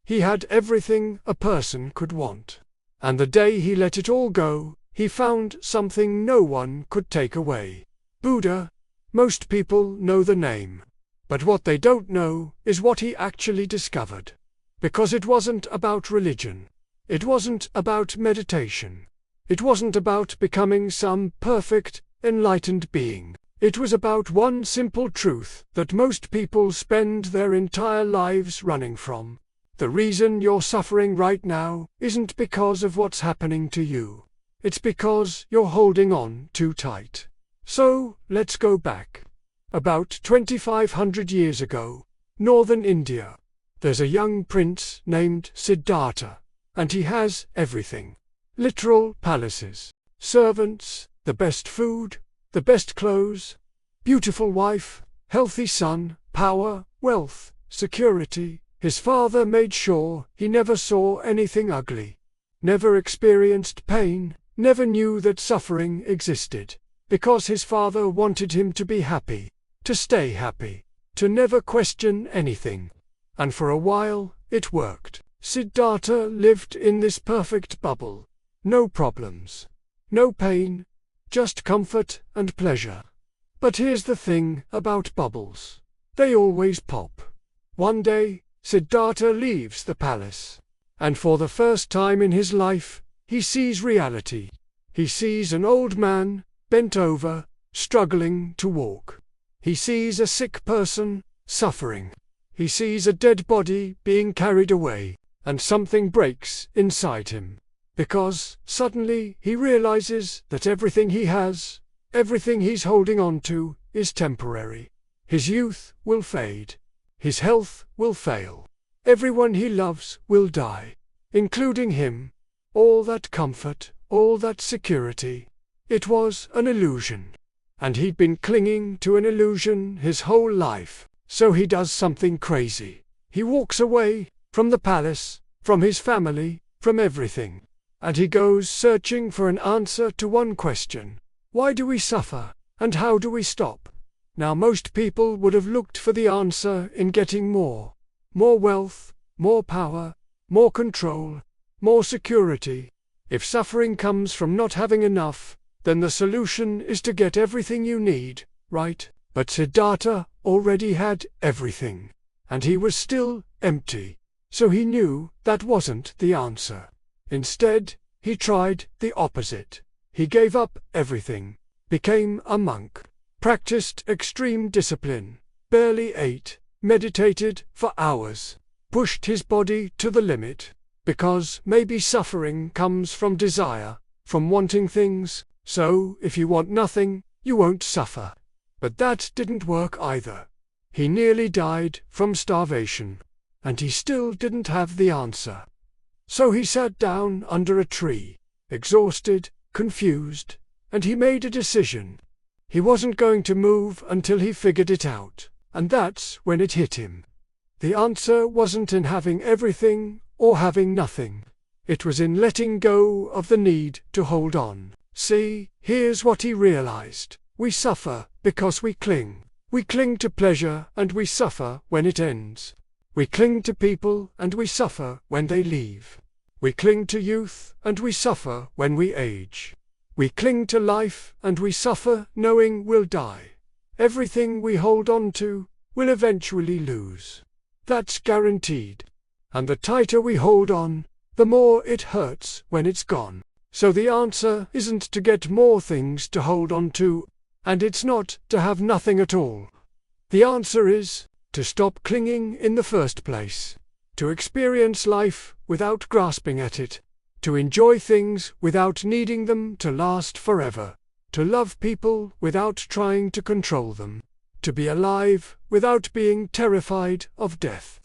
He had everything a person could want. And the day he let it all go, he found something no one could take away. Buddha. Most people know the name. But what they don't know is what he actually discovered. Because it wasn't about religion. It wasn't about meditation. It wasn't about becoming some perfect, enlightened being. It was about one simple truth that most people spend their entire lives running from. The reason you're suffering right now isn't because of what's happening to you. It's because you're holding on too tight. So, let's go back. About 2,500 years ago, northern India, there's a young prince named Siddhartha, and he has everything. Literal palaces, servants, the best food, the best clothes, beautiful wife, healthy son, power, wealth, security. His father made sure he never saw anything ugly, never experienced pain, never knew that suffering existed, because his father wanted him to be happy, to stay happy, to never question anything. And for a while, it worked. Siddhartha lived in this perfect bubble. No problems, no pain, just comfort and pleasure. But here's the thing about bubbles. They always pop. One day, Siddhartha leaves the palace, and for the first time in his life, he sees reality. He sees an old man, bent over, struggling to walk. He sees a sick person, suffering. He sees a dead body being carried away, and something breaks inside him. Because, suddenly, he realizes that everything he has, everything he's holding on to, is temporary. His youth will fade. His health will fail. Everyone he loves will die, including him. All that comfort, all that security. It was an illusion. And he'd been clinging to an illusion his whole life. So he does something crazy. He walks away from the palace, from his family, from everything. And he goes searching for an answer to one question. Why do we suffer, and how do we stop? Now most people would have looked for the answer in getting more wealth, more power, more control, more security. If suffering comes from not having enough, then the solution is to get everything you need, right? But Siddhartha already had everything, and he was still empty. So he knew that wasn't the answer. Instead, he tried the opposite. He gave up everything, became a monk, practiced extreme discipline, barely ate, meditated for hours, pushed his body to the limit, because maybe suffering comes from desire, from wanting things, so if you want nothing, you won't suffer. But that didn't work either. He nearly died from starvation, and he still didn't have the answer. So he sat down under a tree, exhausted, confused, and he made a decision. He wasn't going to move until he figured it out, and that's when it hit him. The answer wasn't in having everything or having nothing. It was in letting go of the need to hold on. See, here's what he realized. We suffer because we cling. We cling to pleasure and we suffer when it ends. We cling to people and we suffer when they leave. We cling to youth and we suffer when we age. We cling to life and we suffer knowing we'll die. Everything we hold on to will eventually lose. That's guaranteed. And the tighter we hold on, the more it hurts when it's gone. So the answer isn't to get more things to hold on to, and it's not to have nothing at all. The answer is to stop clinging in the first place, to experience life without grasping at it, to enjoy things without needing them to last forever, to love people without trying to control them, to be alive without being terrified of death.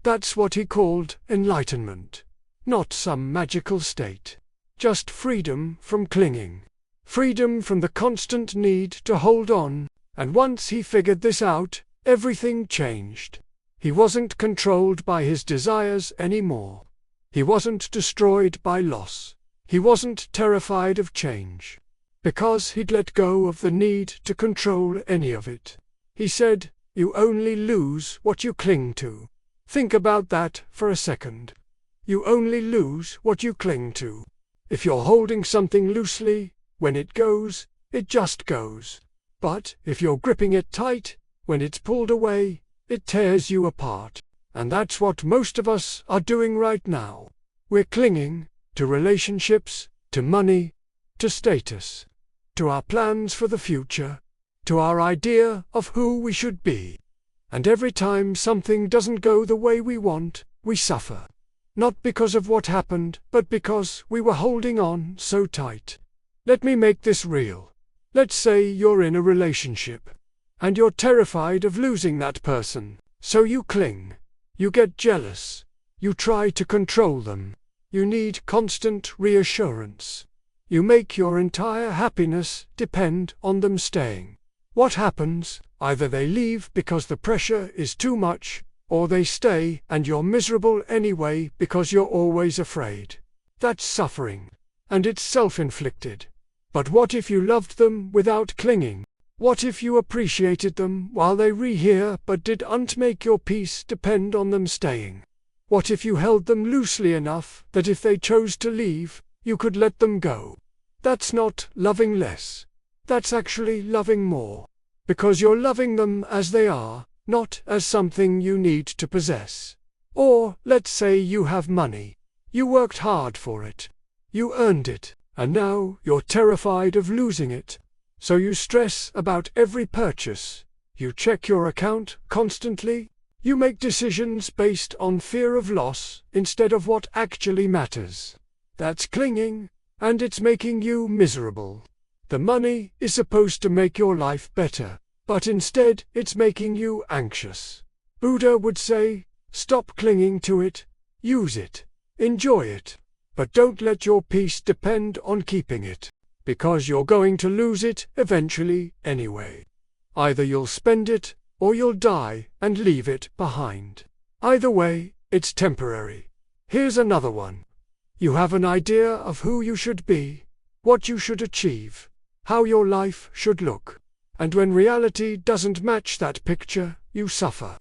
That's what he called enlightenment. Not some magical state. Just freedom from clinging. Freedom from the constant need to hold on. And once he figured this out, everything changed. He wasn't controlled by his desires anymore. He wasn't destroyed by loss. He wasn't terrified of change. Because he'd let go of the need to control any of it. He said, "You only lose what you cling to." Think about that for a second. You only lose what you cling to. If you're holding something loosely, when it goes, it just goes. But if you're gripping it tight, when it's pulled away, it tears you apart. And that's what most of us are doing right now. We're clinging to relationships, to money, to status, to our plans for the future, to our idea of who we should be. And every time something doesn't go the way we want, we suffer. Not because of what happened, but because we were holding on so tight. Let me make this real. Let's say you're in a relationship, and you're terrified of losing that person, so you cling. You get jealous. You try to control them. You need constant reassurance. You make your entire happiness depend on them staying. What happens? Either they leave because the pressure is too much, or they stay and you're miserable anyway because you're always afraid. That's suffering. And it's self-inflicted. But what if you loved them without clinging? What if you appreciated them while they were here but didn't make your peace depend on them staying? What if you held them loosely enough that if they chose to leave, you could let them go? That's not loving less. That's actually loving more. Because you're loving them as they are, not as something you need to possess. Or, let's say you have money. You worked hard for it. You earned it, and now you're terrified of losing it. So you stress about every purchase. You check your account constantly. You make decisions based on fear of loss instead of what actually matters. That's clinging, and it's making you miserable. The money is supposed to make your life better, but instead it's making you anxious. Buddha would say, stop clinging to it, use it, enjoy it, but don't let your peace depend on keeping it, because you're going to lose it eventually anyway. Either you'll spend it, or you'll die and leave it behind. Either way, it's temporary. Here's another one. You have an idea of who you should be, what you should achieve, how your life should look. And when reality doesn't match that picture, you suffer.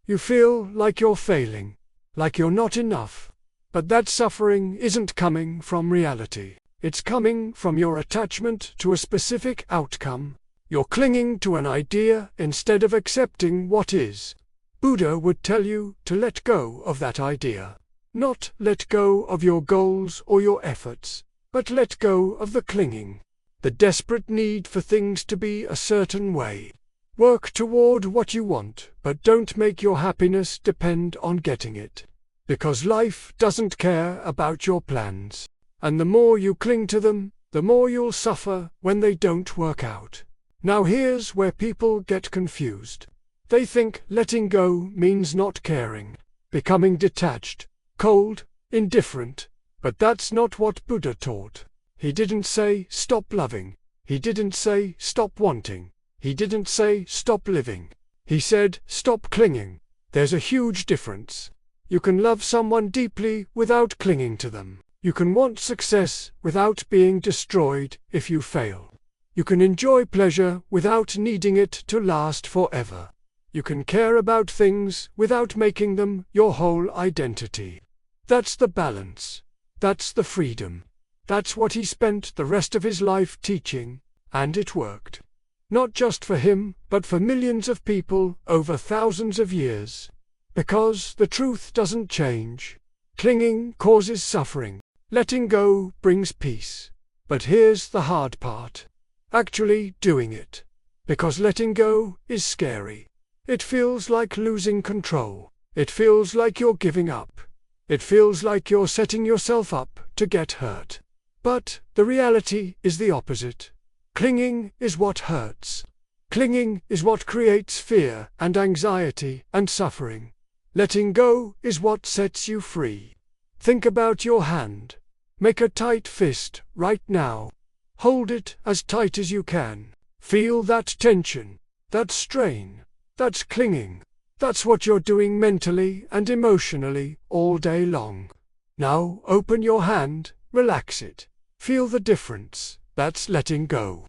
You feel like you're failing, like you're not enough. But that suffering isn't coming from reality. It's coming from your attachment to a specific outcome. You're clinging to an idea instead of accepting what is. Buddha would tell you to let go of that idea. Not let go of your goals or your efforts, but let go of the clinging. The desperate need for things to be a certain way. Work toward what you want, but don't make your happiness depend on getting it. Because life doesn't care about your plans. And the more you cling to them, the more you'll suffer when they don't work out. Now here's where people get confused. They think letting go means not caring, becoming detached, cold, indifferent. But that's not what Buddha taught. He didn't say stop loving. He didn't say stop wanting. He didn't say stop living. He said stop clinging. There's a huge difference. You can love someone deeply without clinging to them. You can want success without being destroyed if you fail. You can enjoy pleasure without needing it to last forever. You can care about things without making them your whole identity. That's the balance. That's the freedom. That's what he spent the rest of his life teaching, and it worked. Not just for him, but for millions of people over thousands of years. Because the truth doesn't change. Clinging causes suffering. Letting go brings peace. But here's the hard part. Actually doing it. Because letting go is scary. It feels like losing control. It feels like you're giving up. It feels like you're setting yourself up to get hurt. But the reality is the opposite. Clinging is what hurts. Clinging is what creates fear and anxiety and suffering. Letting go is what sets you free. Think about your hand. Make a tight fist right now. Hold it as tight as you can. Feel that tension, that strain. That's clinging. That's what you're doing mentally and emotionally all day long. Now open your hand, relax it. Feel the difference. That's letting go.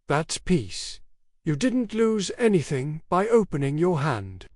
That's peace. You didn't lose anything by opening your hand.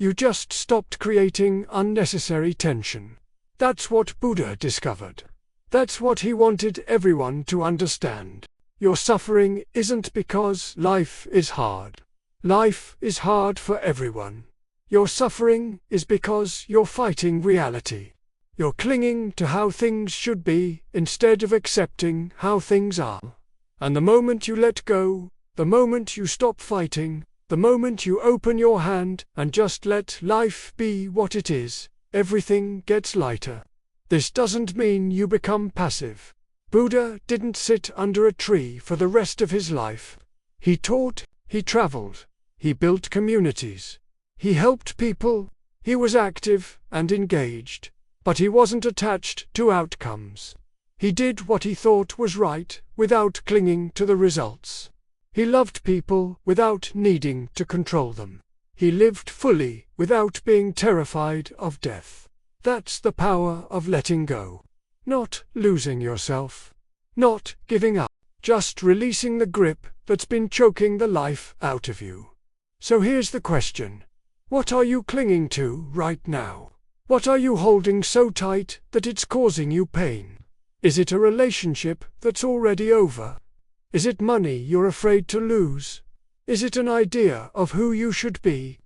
You just stopped creating unnecessary tension. That's what Buddha discovered. That's what he wanted everyone to understand. Your suffering isn't because life is hard. Life is hard for everyone. Your suffering is because you're fighting reality. You're clinging to how things should be instead of accepting how things are. And the moment you let go, the moment you stop fighting, the moment you open your hand and just let life be what it is, everything gets lighter. This doesn't mean you become passive. Buddha didn't sit under a tree for the rest of his life. He taught, he traveled, he built communities, he helped people, he was active and engaged, but he wasn't attached to outcomes. He did what he thought was right without clinging to the results. He loved people without needing to control them. He lived fully without being terrified of death. That's the power of letting go. Not losing yourself. Not giving up. Just releasing the grip that's been choking the life out of you. So here's the question. What are you clinging to right now? What are you holding so tight that it's causing you pain? Is it a relationship that's already over? Is it money you're afraid to lose? Is it an idea of who you should be?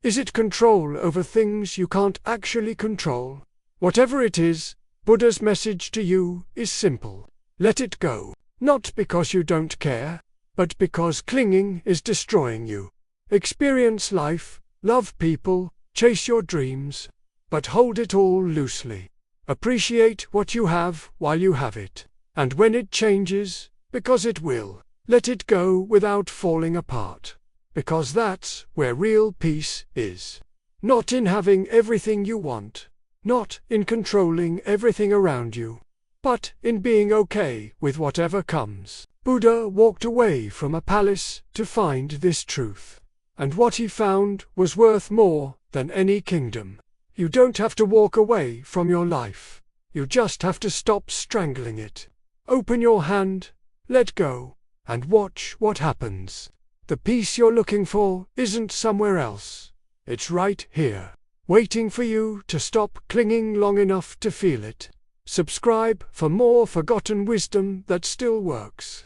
Is it control over things you can't actually control? Whatever it is, Buddha's message to you is simple. Let it go. Not because you don't care, but because clinging is destroying you. Experience life, love people, chase your dreams, but hold it all loosely. Appreciate what you have while you have it. And when it changes, because it will, let it go without falling apart. Because that's where real peace is. Not in having everything you want. Not in controlling everything around you. But in being okay with whatever comes. Buddha walked away from a palace to find this truth. And what he found was worth more than any kingdom. You don't have to walk away from your life. You just have to stop strangling it. Open your hand, let go, and watch what happens. The peace you're looking for isn't somewhere else. It's right here, waiting for you to stop clinging long enough to feel it. Subscribe for more forgotten wisdom that still works.